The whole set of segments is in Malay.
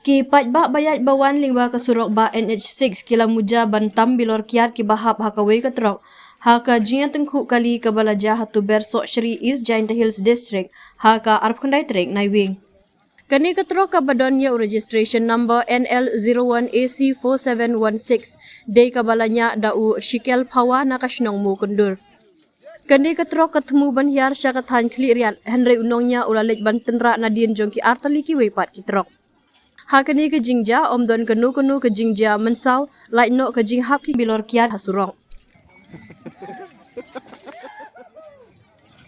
Ki paidbah bayat bawan lingwa ke surok ba NH6 kila Muja bantam bilor kyiad ki bahap hakawai ke trok. Haka jian tengku kali ke balaja hatu bersok Shri East Giant Hills District. Haka arp kendai trek naiwing. Kani ke trok ke badan ya registration number NL01AC4716. Day ke balanya dau shikel pawa nakasnong mu kundur. Kani ke trok ketemu banhiar syakatan kliriat Henry unongnya ulalej bantenra nadien jongki artaliki wepat ki trok. Hakani ke jingja om don kenu ke jingja mensau lai no ke jinghap ki bilor kyiad hasurong.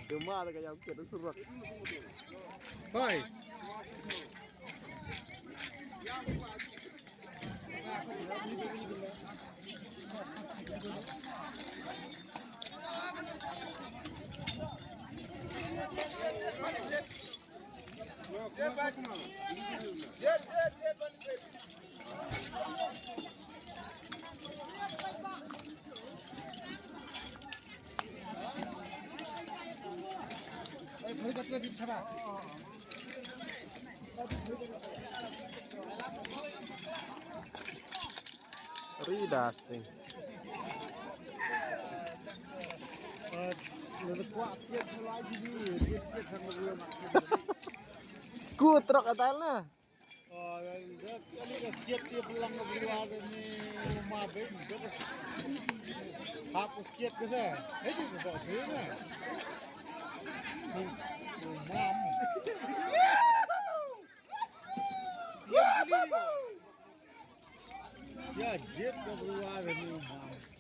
Kemana kayak kita surok. Hai. Ridas nih. Ku trok atalnya. Oh, kali kyiad dia pulang ke Meghalaya ni rumah baik. Hapus kyiad ke saya. Itu ke bawah sini. Mam. Ya, kyiad ke Meghalaya ni mam.